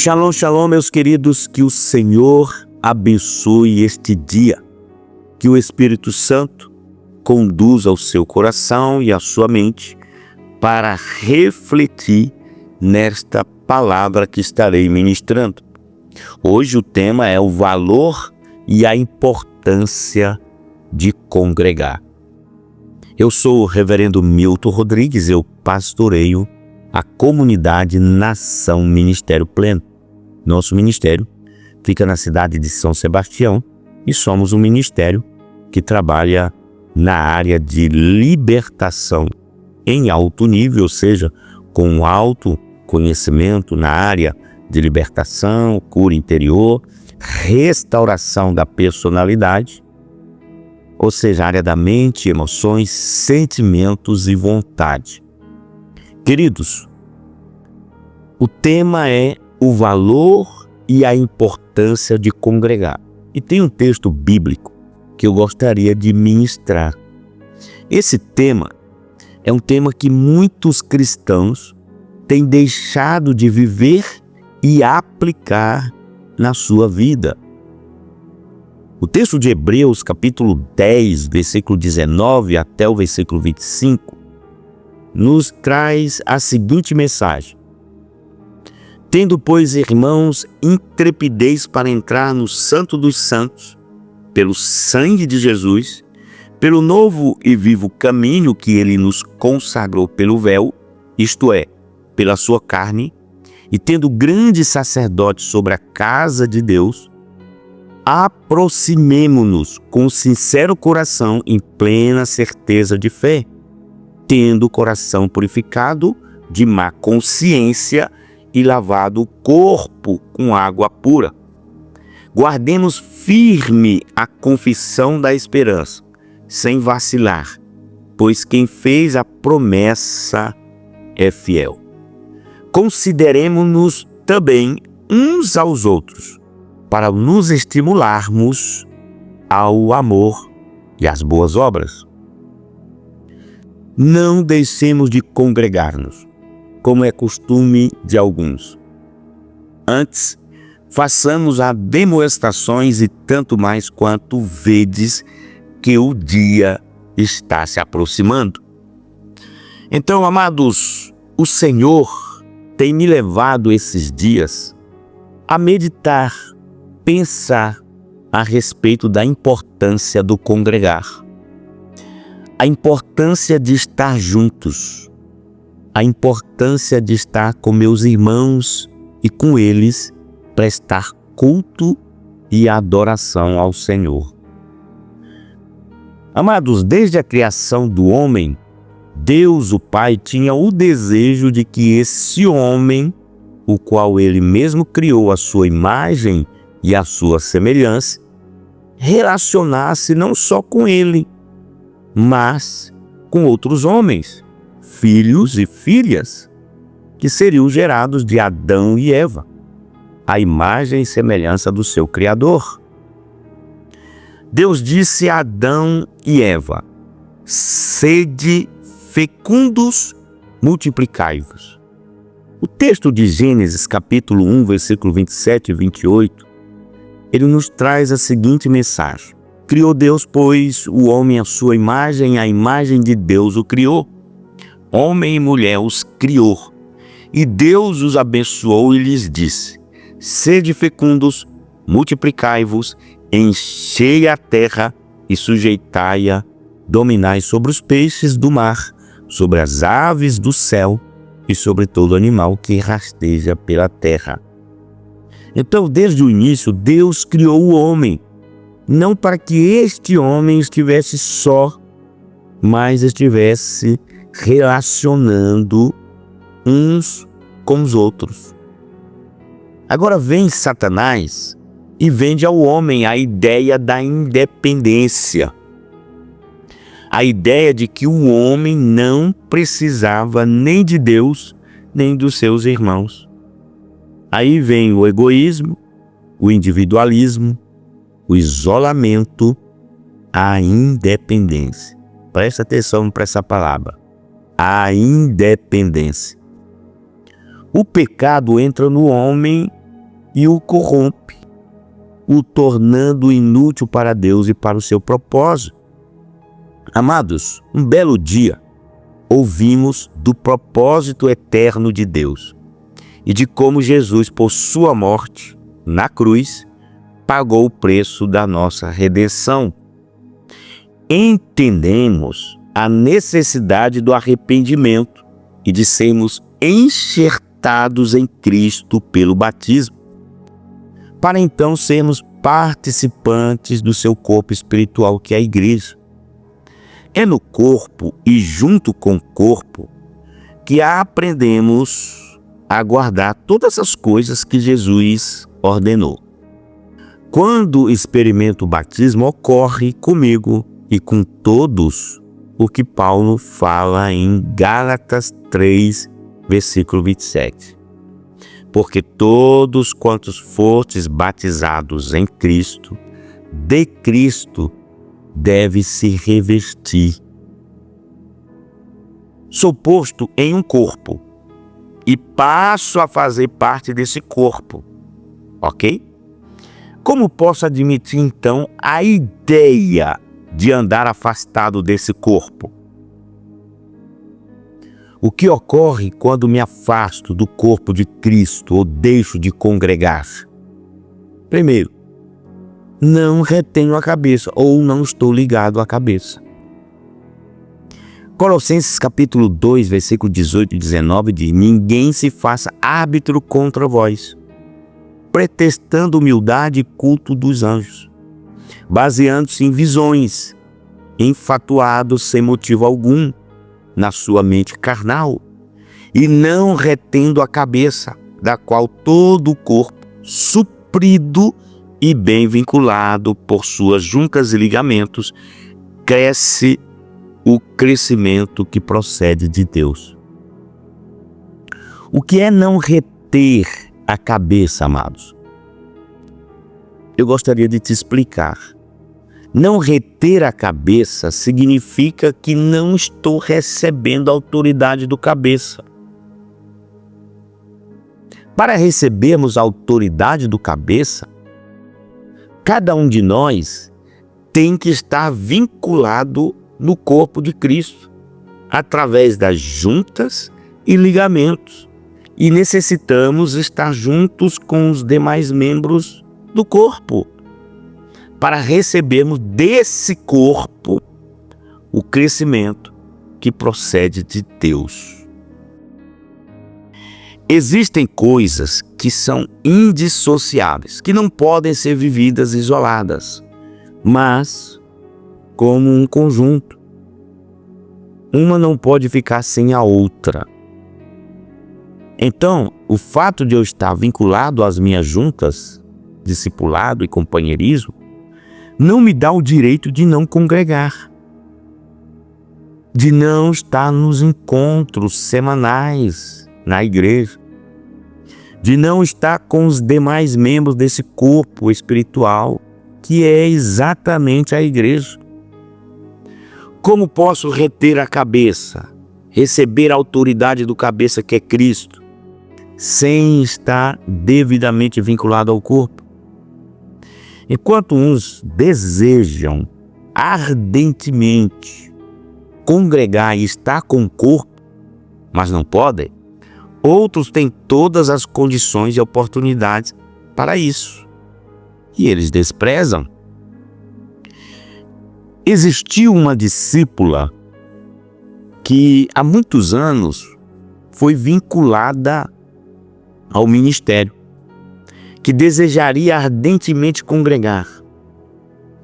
Shalom, shalom, meus queridos, que o Senhor abençoe este dia, que o Espírito Santo conduza o seu coração e a sua mente para refletir nesta palavra que estarei ministrando. Hoje o tema é o valor e a importância de congregar. Eu sou o reverendo Milton Rodrigues, eu pastoreio a comunidade Nação Ministério Pleno. Nosso ministério fica na cidade de São Sebastião e somos um ministério que trabalha na área de libertação em alto nível, ou seja, com alto conhecimento na área de libertação, cura interior, restauração da personalidade, ou seja, área da mente, emoções, sentimentos e vontade. Queridos, o tema é o valor e a importância de congregar. E tem um texto bíblico que eu gostaria de ministrar. Esse tema é um tema que muitos cristãos têm deixado de viver e aplicar na sua vida. O texto de Hebreus, capítulo 10, versículo 19 até o versículo 25, nos traz a seguinte mensagem: tendo, pois, irmãos, intrepidez para entrar no Santo dos Santos, pelo sangue de Jesus, pelo novo e vivo caminho que ele nos consagrou pelo véu, isto é, pela sua carne, e tendo grande sacerdote sobre a casa de Deus, aproximemo-nos com sincero coração em plena certeza de fé, tendo o coração purificado de má consciência e lavado o corpo com água pura. Guardemos firme a confissão da esperança, sem vacilar, pois quem fez a promessa é fiel. Consideremo-nos também uns aos outros, para nos estimularmos ao amor e às boas obras. Não deixemos de congregar-nos, como é costume de alguns. Antes, façamos admoestações e tanto mais quanto vedes que o dia está se aproximando. Então, amados, o Senhor tem me levado esses dias a meditar, pensar a respeito da importância do congregar. A importância de estar juntos, a importância de estar com meus irmãos e com eles prestar culto e adoração ao Senhor. Amados, desde a criação do homem, Deus, o Pai, tinha o desejo de que esse homem, o qual ele mesmo criou à sua imagem e à sua semelhança, relacionasse não só com ele, mas com outros homens, filhos e filhas, que seriam gerados de Adão e Eva, a imagem e semelhança do seu Criador. Deus disse a Adão e Eva: sede fecundos, multiplicai-vos. O texto de Gênesis, capítulo 1, versículo 27 e 28, ele nos traz a seguinte mensagem: criou Deus, pois, o homem à sua imagem, a imagem de Deus o criou. Homem e mulher os criou. E Deus os abençoou e lhes disse: sede fecundos, multiplicai-vos, enchei a terra e sujeitai-a, dominai sobre os peixes do mar, sobre as aves do céu e sobre todo animal que rasteja pela terra. Então, desde o início, Deus criou o homem, não para que este homem estivesse só, mas estivesse relacionando uns com os outros. Agora vem Satanás e vende ao homem a ideia da independência. A ideia de que o homem não precisava nem de Deus, nem dos seus irmãos. Aí vem o egoísmo, o individualismo, o isolamento, a independência. Presta atenção para essa palavra. A independência. O pecado entra no homem e o corrompe, o tornando inútil para Deus e para o seu propósito. Amados, um belo dia ouvimos do propósito eterno de Deus e de como Jesus, por sua morte na cruz, pagou o preço da nossa redenção. Entendemos a necessidade do arrependimento e de sermos enxertados em Cristo pelo batismo, para então sermos participantes do seu corpo espiritual, que é a igreja. É no corpo e junto com o corpo que aprendemos a guardar todas as coisas que Jesus ordenou. Quando experimento o batismo, ocorre comigo e com todos o que Paulo fala em Gálatas 3, versículo 27. Porque todos quantos fostes batizados em Cristo, de Cristo deve se revestir. Sou posto em um corpo e passo a fazer parte desse corpo, ok? Como posso admitir então a ideia de andar afastado desse corpo? O que ocorre quando me afasto do corpo de Cristo ou deixo de congregar? Primeiro, não retenho a cabeça ou não estou ligado à cabeça. Colossenses capítulo 2, versículo 18 e 19 diz: ninguém se faça árbitro contra vós, pretextando humildade e culto dos anjos, baseando-se em visões, enfatuados sem motivo algum na sua mente carnal, e não retendo a cabeça, da qual todo o corpo, suprido e bem vinculado por suas juntas e ligamentos, cresce o crescimento que procede de Deus. O que é não reter a cabeça, amados? Eu gostaria de te explicar. Não reter a cabeça significa que não estou recebendo a autoridade do cabeça. Para recebermos a autoridade do cabeça, cada um de nós tem que estar vinculado no corpo de Cristo, através das juntas e ligamentos, e necessitamos estar juntos com os demais membros do corpo, para recebermos desse corpo o crescimento que procede de Deus. Existem coisas que são indissociáveis, que não podem ser vividas isoladas, mas como um conjunto. Uma não pode ficar sem a outra. Então, o fato de eu estar vinculado às minhas juntas, discipulado e companheirismo, não me dá o direito de não congregar, de não estar nos encontros semanais na igreja, de não estar com os demais membros desse corpo espiritual, que é exatamente a igreja. Como posso reter a cabeça, receber a autoridade do cabeça, que é Cristo, sem estar devidamente vinculado ao corpo? Enquanto uns desejam ardentemente congregar e estar com o corpo, mas não podem, outros têm todas as condições e oportunidades para isso, e eles desprezam. Existiu uma discípula que há muitos anos foi vinculada ao ministério, que desejaria ardentemente congregar,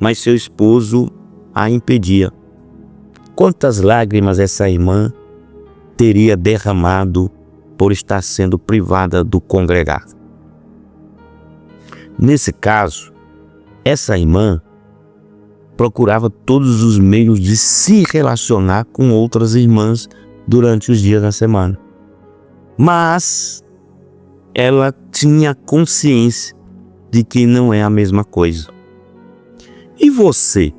mas seu esposo a impedia. Quantas lágrimas essa irmã teria derramado por estar sendo privada do congregar? Nesse caso, essa irmã procurava todos os meios de se relacionar com outras irmãs durante os dias da semana. Mas ela tinha consciência de que não é a mesma coisa. E você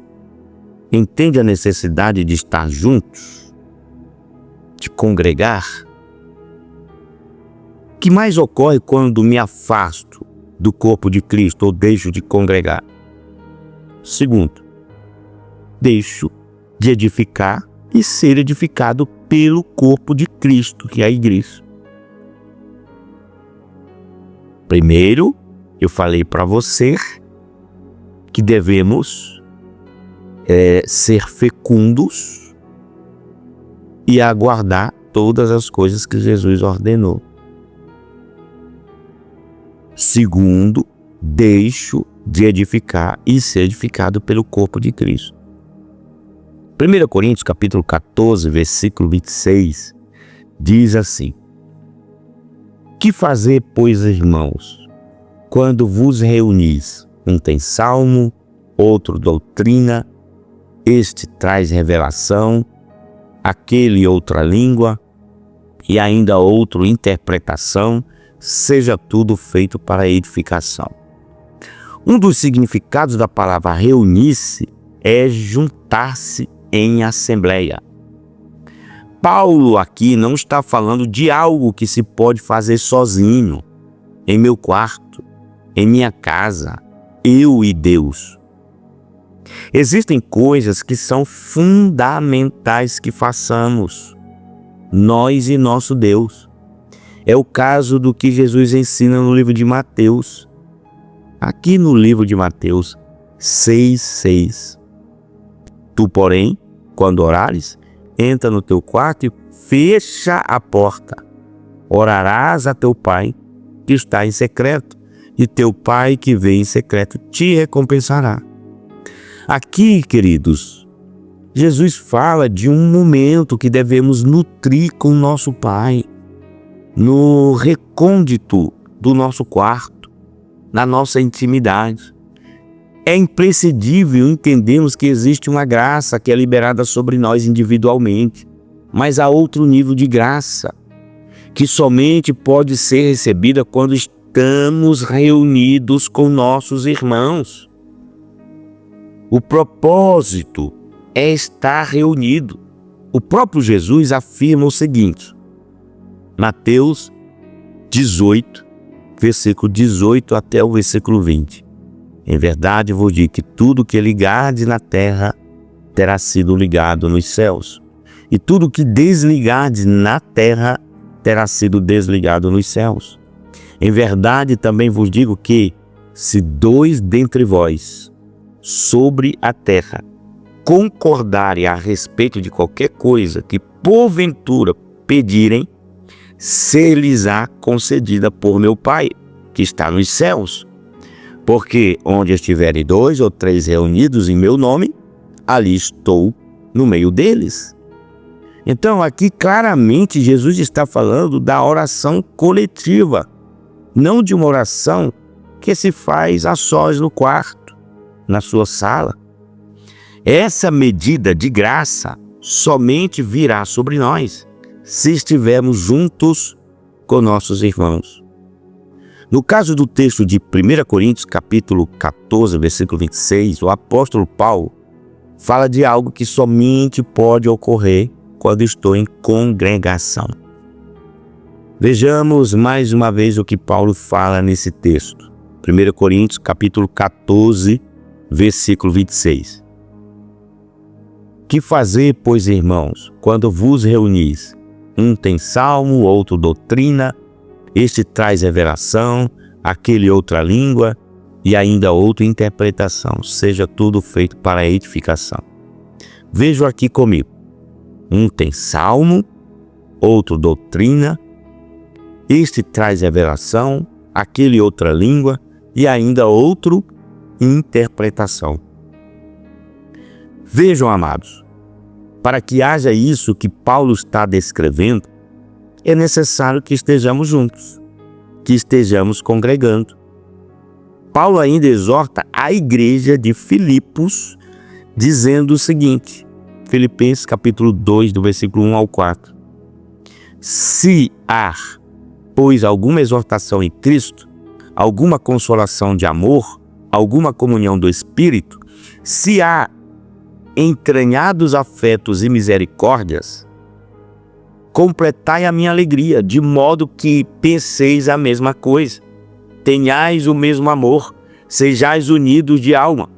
entende a necessidade de estar juntos, de congregar? O que mais ocorre quando me afasto do corpo de Cristo ou deixo de congregar? Segundo, deixo de edificar e ser edificado pelo corpo de Cristo, que é a igreja. Primeiro, eu falei para você que devemos ser fecundos e aguardar todas as coisas que Jesus ordenou. Segundo, deixo de edificar e ser edificado pelo corpo de Cristo. 1 Coríntios capítulo 14, versículo 26, diz assim: Que fazer, pois, irmãos, quando vos reunis? Um tem salmo, outro doutrina, este traz revelação, aquele outra língua, e ainda outro interpretação, seja tudo feito para edificação. Um dos significados da palavra reunir-se é juntar-se em assembleia. Paulo aqui não está falando de algo que se pode fazer sozinho, em meu quarto, em minha casa, eu e Deus. Existem coisas que são fundamentais que façamos, nós e nosso Deus. É o caso do que Jesus ensina no livro de Mateus. Aqui no livro de Mateus 6:6. Tu, porém, quando orares, entra no teu quarto e fecha a porta. Orarás a teu pai que está em secreto, e teu pai que vê em secreto te recompensará. Aqui, queridos, Jesus fala de um momento que devemos nutrir com o nosso Pai, no recôndito do nosso quarto, na nossa intimidade. É imprescindível entendermos que existe uma graça que é liberada sobre nós individualmente, mas há outro nível de graça que somente pode ser recebida quando estamos reunidos com nossos irmãos. O propósito é estar reunido. O próprio Jesus afirma o seguinte: Mateus 18, versículo 18 até o versículo 20. Em verdade vos digo que tudo que ligardes na terra terá sido ligado nos céus, e tudo que desligardes na terra terá sido desligado nos céus. Em verdade também vos digo que, se dois dentre vós sobre a terra concordarem a respeito de qualquer coisa que porventura pedirem, ser-lhes-á concedida por meu Pai, que está nos céus. Porque onde estiverem 2 ou 3 reunidos em meu nome, ali estou no meio deles. Então aqui claramente Jesus está falando da oração coletiva, não de uma oração que se faz a sós no quarto, na sua sala. Essa medida de graça somente virá sobre nós se estivermos juntos com nossos irmãos. No caso do texto de 1 Coríntios, capítulo 14, versículo 26, o apóstolo Paulo fala de algo que somente pode ocorrer quando estou em congregação. Vejamos mais uma vez o que Paulo fala nesse texto. 1 Coríntios, capítulo 14, versículo 26. Que fazer, pois, irmãos, quando vos reunis? Um tem salmo, outro doutrina, este traz revelação, aquele outra língua e ainda outra interpretação. Seja tudo feito para a edificação. Veja aqui comigo. Um tem salmo, outro doutrina, este traz revelação, aquele outra língua e ainda outro interpretação. Vejam, amados, para que haja isso que Paulo está descrevendo, é necessário que estejamos juntos, que estejamos congregando. Paulo ainda exorta a igreja de Filipos, dizendo o seguinte, Filipenses capítulo 2, do versículo 1 ao 4. Se há, pois, alguma exortação em Cristo, alguma consolação de amor, alguma comunhão do Espírito, se há entranhados afetos e misericórdias, completai a minha alegria, de modo que penseis a mesma coisa, tenhais o mesmo amor, sejais unidos de alma,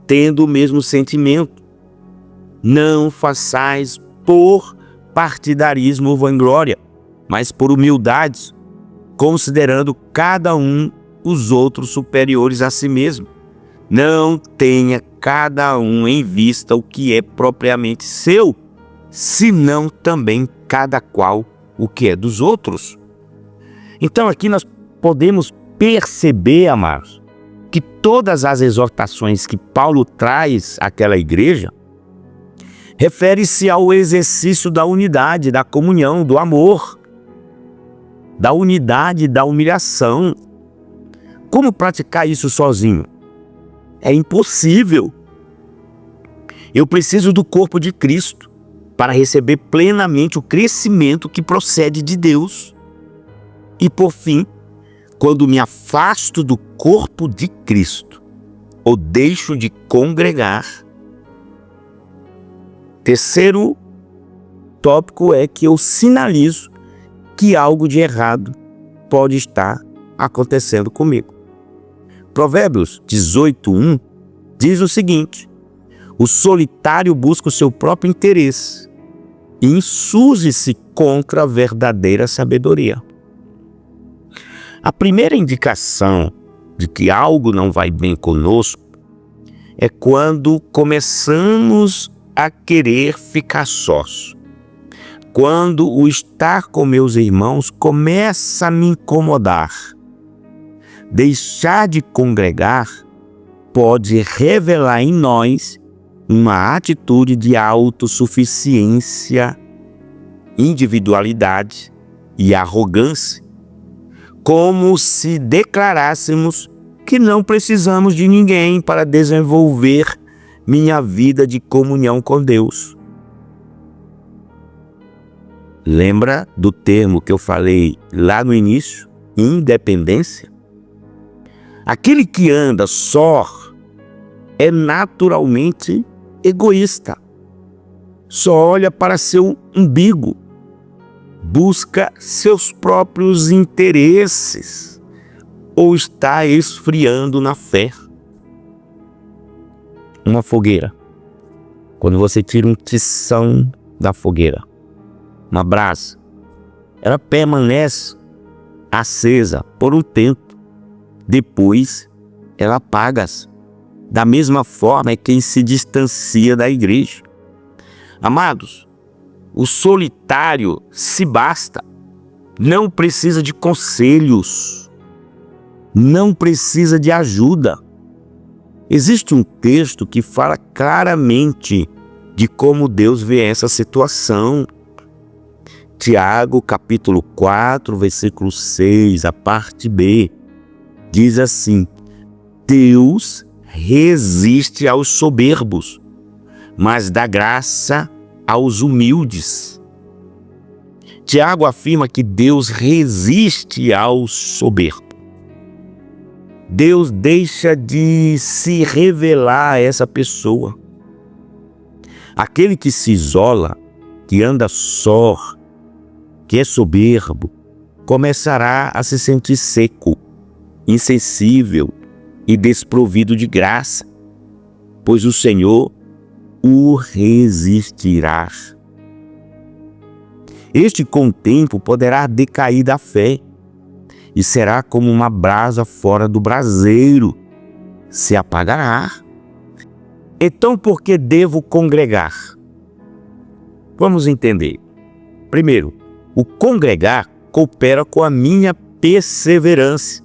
tendo o mesmo sentimento. Não façais por partidarismo ou vanglória, mas por humildade, considerando cada um os outros superiores a si mesmo. Não tenha cada um em vista o que é propriamente seu, senão também cada qual o que é dos outros. Então aqui nós podemos perceber, amados, que todas as exortações que Paulo traz àquela igreja refere-se ao exercício da unidade, da comunhão, do amor, da unidade, da humilhação. Como praticar isso sozinho? É impossível. Eu preciso do corpo de Cristo para receber plenamente o crescimento que procede de Deus. E por fim, quando me afasto do corpo de Cristo ou deixo de congregar, terceiro tópico é que eu sinalizo que algo de errado pode estar acontecendo comigo. Provérbios 18:1 diz o seguinte: o solitário busca o seu próprio interesse e insurge-se contra a verdadeira sabedoria. A primeira indicação de que algo não vai bem conosco é quando começamos a querer ficar sós. Quando o estar com meus irmãos começa a me incomodar. Deixar de congregar pode revelar em nós uma atitude de autossuficiência, individualidade e arrogância, como se declarássemos que não precisamos de ninguém para desenvolver minha vida de comunhão com Deus. Lembra do termo que eu falei lá no início? Independência? Aquele que anda só é naturalmente egoísta. Só olha para seu umbigo. Busca seus próprios interesses. Ou está esfriando na fé. Uma fogueira. Quando você tira um tição da fogueira, uma brasa, ela permanece acesa por um tempo. Depois ela apaga-se. Da mesma forma é quem se distancia da igreja. Amados, o solitário se basta. Não precisa de conselhos. Não precisa de ajuda. Existe um texto que fala claramente de como Deus vê essa situação. Tiago, capítulo 4, versículo 6, a parte B, diz assim: Deus resiste aos soberbos, mas dá graça aos humildes. Tiago afirma que Deus resiste aos soberbos. Deus deixa de se revelar a essa pessoa. Aquele que se isola, que anda só, que é soberbo, começará a se sentir seco, insensível e desprovido de graça, pois o Senhor o resistirá. Este, com o tempo, poderá decair da fé e será como uma brasa fora do braseiro, se apagará. Então, por que devo congregar? Vamos entender. Primeiro, o congregar coopera com a minha perseverança.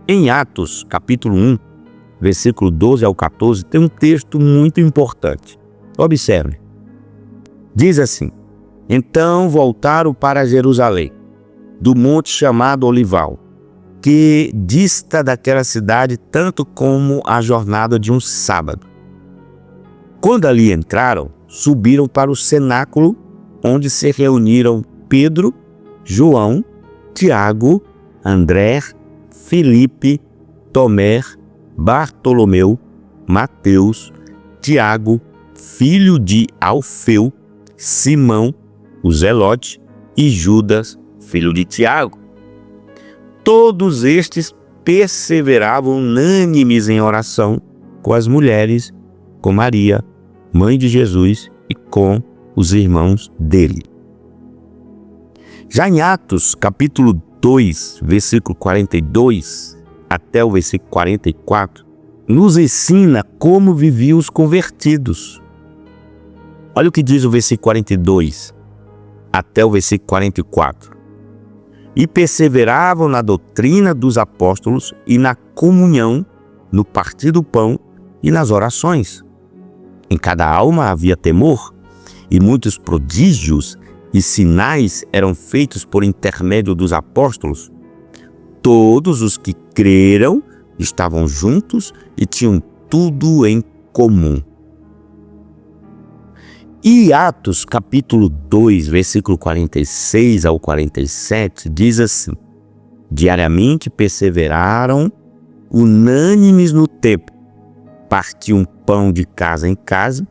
Em Atos, capítulo 1, versículo 12 ao 14, tem um texto muito importante. Observe. Diz assim: Então voltaram para Jerusalém, do monte chamado Olival, que dista daquela cidade tanto como a jornada de um sábado. Quando ali entraram, subiram para o cenáculo, onde se reuniram Pedro, João, Tiago, André, Filipe, Tomé, Bartolomeu, Mateus, Tiago, filho de Alfeu, Simão, o Zelote, e Judas, filho de Tiago. Todos estes perseveravam unânimes em oração com as mulheres, com Maria, mãe de Jesus, e com os irmãos dele. Já em Atos, capítulo 2, versículo 42 até o versículo 44, nos ensina como viviam os convertidos. Olha o que diz o versículo 42 até o versículo 44. E perseveravam na doutrina dos apóstolos e na comunhão, no partir do pão e nas orações. Em cada alma havia temor, e muitos prodígios e sinais eram feitos por intermédio dos apóstolos. Todos os que creram estavam juntos e tinham tudo em comum. E Atos capítulo 2, versículo 46 ao 47, diz assim: diariamente perseveraram unânimes no templo, partiam pão de casa em casa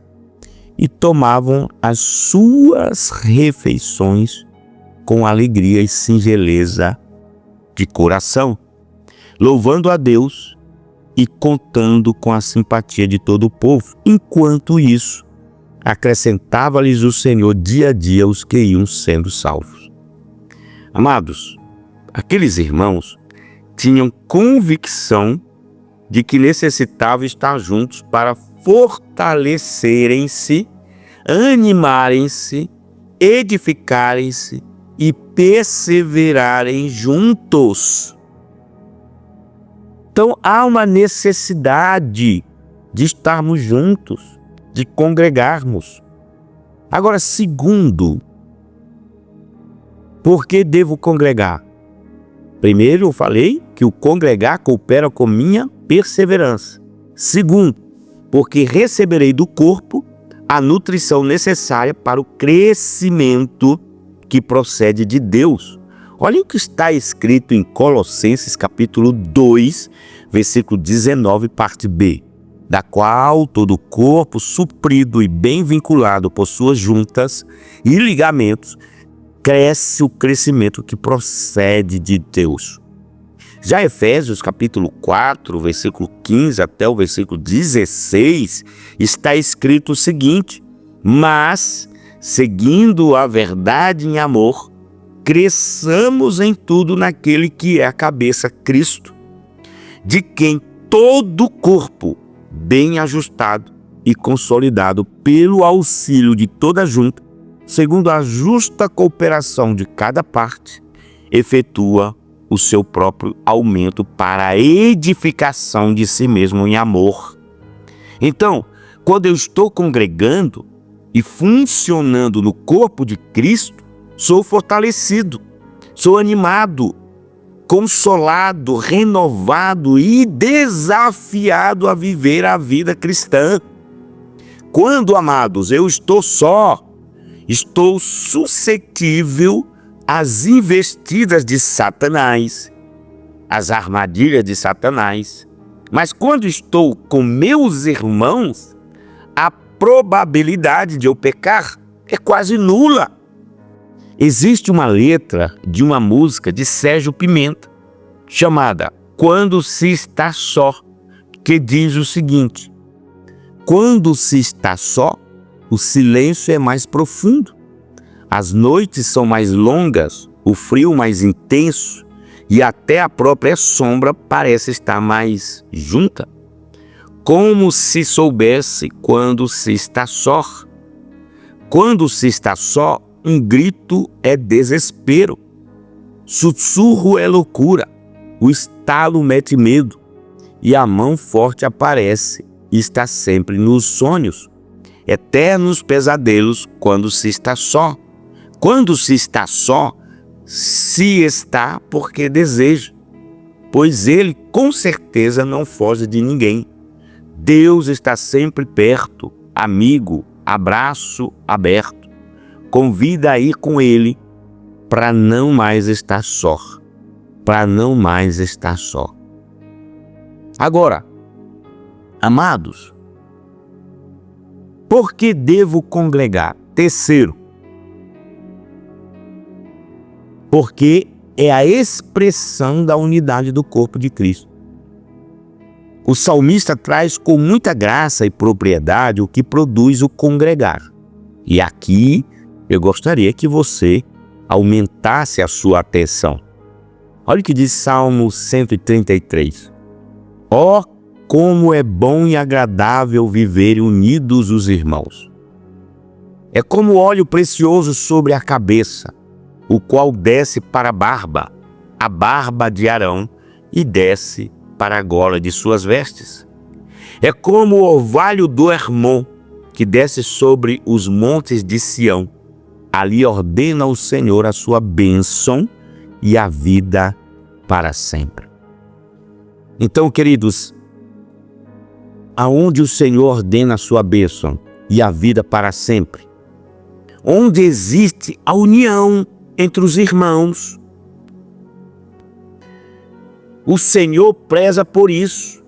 e tomavam as suas refeições com alegria e singeleza de coração, louvando a Deus e contando com a simpatia de todo o povo. Enquanto isso, acrescentava-lhes o Senhor dia a dia os que iam sendo salvos. Amados, aqueles irmãos tinham convicção de que necessitavam estar juntos para fortalecerem-se, animarem-se, edificarem-se e perseverarem juntos. Então há uma necessidade de estarmos juntos, de congregarmos. Agora, segundo, por que devo congregar? Primeiro, eu falei que o congregar coopera com minha perseverança. Segundo, porque receberei do corpo a nutrição necessária para o crescimento que procede de Deus. Olha o que está escrito em Colossenses capítulo 2, versículo 19, parte B. Da qual todo o corpo, suprido e bem vinculado por suas juntas e ligamentos, cresce o crescimento que procede de Deus. Já Efésios capítulo 4, versículo 15 até o versículo 16, está escrito o seguinte: mas, seguindo a verdade em amor, cresçamos em tudo naquele que é a cabeça, Cristo, de quem todo o corpo, bem ajustado e consolidado pelo auxílio de toda a junta, segundo a justa cooperação de cada parte, efetua o seu próprio aumento para a edificação de si mesmo em amor. Então, quando eu estou congregando e funcionando no corpo de Cristo, sou fortalecido, sou animado, consolado, renovado e desafiado a viver a vida cristã. Quando, amados, eu estou só, estou suscetível às investidas de Satanás, às armadilhas de Satanás. Mas quando estou com meus irmãos, a probabilidade de eu pecar é quase nula. Existe uma letra de uma música de Sérgio Pimenta, chamada Quando se está só, que diz o seguinte: quando se está só, o silêncio é mais profundo, as noites são mais longas, o frio mais intenso e até a própria sombra parece estar mais junta. Como se soubesse quando se está só. Quando se está só, um grito é desespero, sussurro é loucura, o estalo mete medo e a mão forte aparece e está sempre nos sonhos, eternos pesadelos quando se está só. Quando se está só, se está porque deseja, pois ele com certeza não foge de ninguém. Deus está sempre perto, amigo, abraço aberto. Convida a ir com ele para não mais estar só. Para não mais estar só. Agora, amados, por que devo congregar? Terceiro, porque é a expressão da unidade do corpo de Cristo. O salmista traz com muita graça e propriedade o que produz o congregar. E aqui eu gostaria que você aumentasse a sua atenção. Olha o que diz Salmo 133. Ó, como é bom e agradável viverem unidos os irmãos. É como óleo precioso sobre a cabeça, o qual desce para a barba de Arão, e desce para a gola de suas vestes. É como o orvalho do Hermon, que desce sobre os montes de Sião. Ali ordena o Senhor a sua bênção e a vida para sempre. Então, queridos, aonde o Senhor ordena a sua bênção e a vida para sempre, onde existe a união entre os irmãos, o Senhor preza por isso.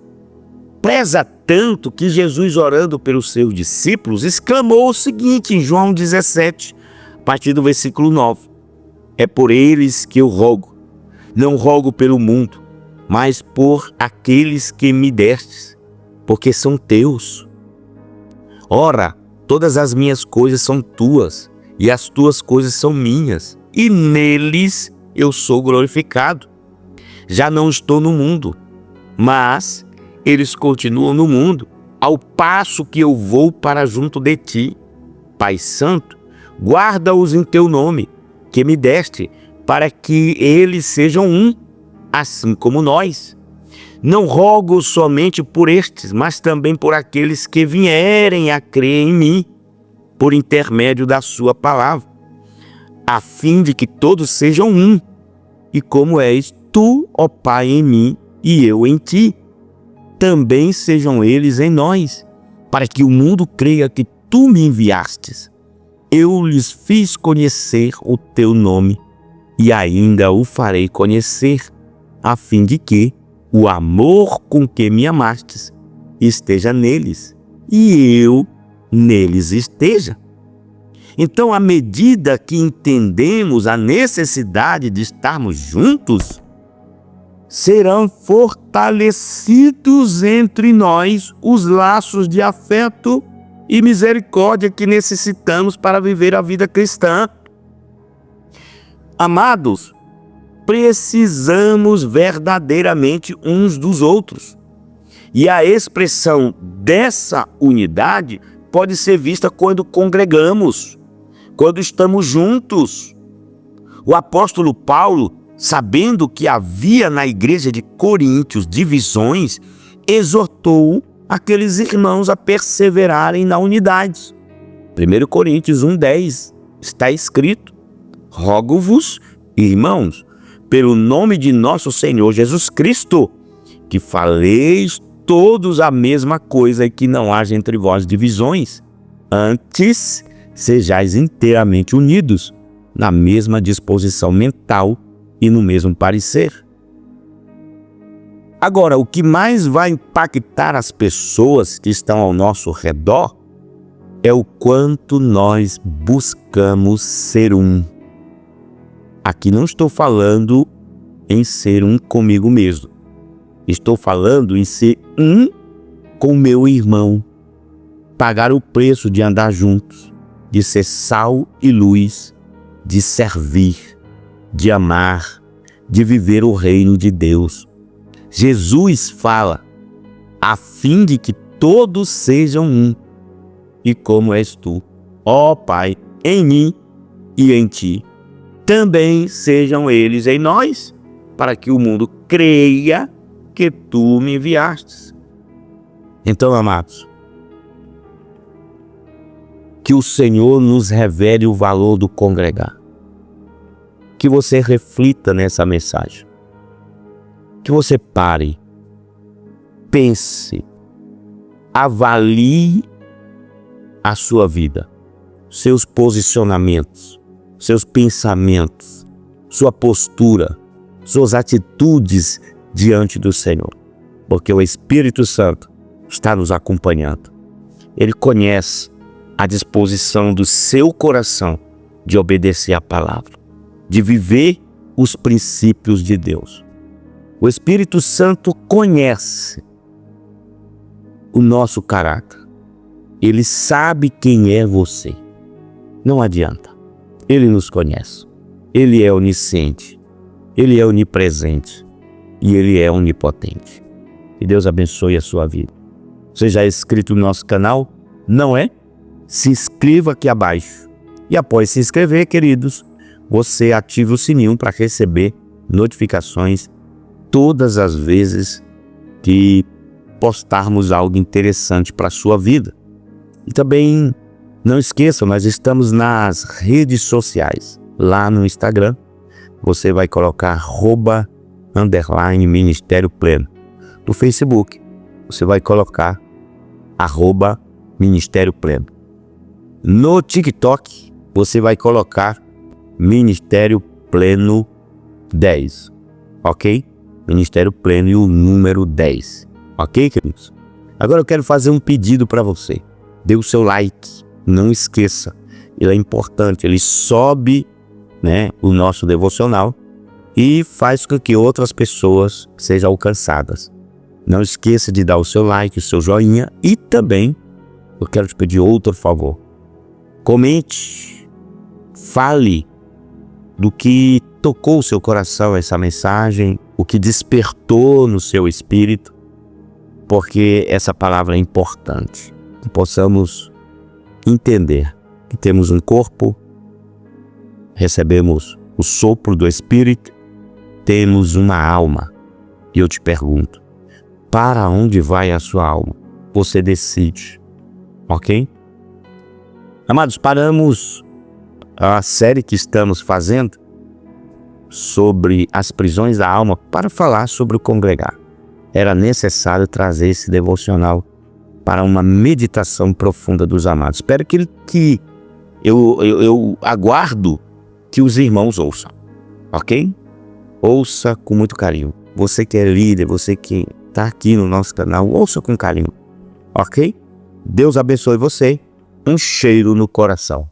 Preza tanto que Jesus, orando pelos seus discípulos, exclamou o seguinte em João 17, a partir do versículo 9. É por eles que eu rogo, não rogo pelo mundo, mas por aqueles que me destes, porque são teus. Ora, todas as minhas coisas são tuas, e as tuas coisas são minhas, e neles eu sou glorificado. Já não estou no mundo, mas eles continuam no mundo, ao passo que eu vou para junto de ti. Pai Santo, guarda-os em teu nome, que me deste, para que eles sejam um, assim como nós. Não rogo somente por estes, mas também por aqueles que vierem a crer em mim, por intermédio da sua palavra, a fim de que todos sejam um, e como és tu, ó Pai, em mim e eu em ti, também sejam eles em nós, para que o mundo creia que tu me enviastes. Eu lhes fiz conhecer o teu nome e ainda o farei conhecer, a fim de que o amor com que me amastes esteja neles e eu neles esteja. Então, à medida que entendemos a necessidade de estarmos juntos, serão fortalecidos entre nós os laços de afeto e misericórdia que necessitamos para viver a vida cristã. Amados, precisamos verdadeiramente uns dos outros. E a expressão dessa unidade pode ser vista quando congregamos, quando estamos juntos. O apóstolo Paulo, sabendo que havia na igreja de Coríntios divisões, exortou aqueles irmãos a perseverarem na unidade. 1 Coríntios 1,10 está escrito: rogo-vos, irmãos, pelo nome de nosso Senhor Jesus Cristo, que faleis todos a mesma coisa e que não haja entre vós divisões. Antes, sejais inteiramente unidos, na mesma disposição mental e no mesmo parecer. Agora, o que mais vai impactar as pessoas que estão ao nosso redor é o quanto nós buscamos ser um. Aqui não estou falando em ser um comigo mesmo. Estou falando em ser um com meu irmão. Pagar o preço de andar juntos, de ser sal e luz, de servir, de amar, de viver o reino de Deus. Jesus fala, a fim de que todos sejam um, e como és tu, ó Pai, em mim e em ti, também sejam eles em nós, para que o mundo creia que tu me enviastes. Então, amados, que o Senhor nos revele o valor do congregar. Que você reflita nessa mensagem. Que você pare, pense, avalie a sua vida, seus posicionamentos, seus pensamentos, sua postura, suas atitudes diante do Senhor. Porque o Espírito Santo está nos acompanhando. Ele conhece a disposição do seu coração de obedecer a palavra, de viver os princípios de Deus. O Espírito Santo conhece o nosso caráter. Ele sabe quem é você. Não adianta. Ele nos conhece. Ele é onisciente. Ele é onipresente. E Ele é onipotente. Que Deus abençoe a sua vida. Você já é inscrito no nosso canal? Não é? Se inscreva aqui abaixo. E após se inscrever, queridos, você ative o sininho para receber notificações todas as vezes que postarmos algo interessante para a sua vida. E também não esqueçam, nós estamos nas redes sociais. Lá no Instagram, você vai colocar @Ministério Pleno. No Facebook, você vai colocar @Ministério Pleno. No TikTok, você vai colocar Ministério Pleno 10, ok? Ministério Pleno e o número 10, ok, queridos? Agora eu quero fazer um pedido para você. Dê o seu like, não esqueça. Ele é importante, ele sobe, o nosso devocional e faz com que outras pessoas sejam alcançadas. Não esqueça de dar o seu like, o seu joinha e também eu quero te pedir outro favor. Comente, fale do que tocou o seu coração essa mensagem, o que despertou no seu espírito, porque essa palavra é importante. Que possamos entender que temos um corpo, recebemos o sopro do Espírito, temos uma alma. E eu te pergunto, para onde vai a sua alma? Você decide, ok? Amados, paramos a série que estamos fazendo sobre as prisões da alma para falar sobre o congregar. Era necessário trazer esse devocional para uma meditação profunda dos amados. Espero que eu aguardo que os irmãos ouçam, ok? Ouça com muito carinho. Você que é líder, você que está aqui no nosso canal, ouça com carinho, ok? Deus abençoe você. Um cheiro no coração.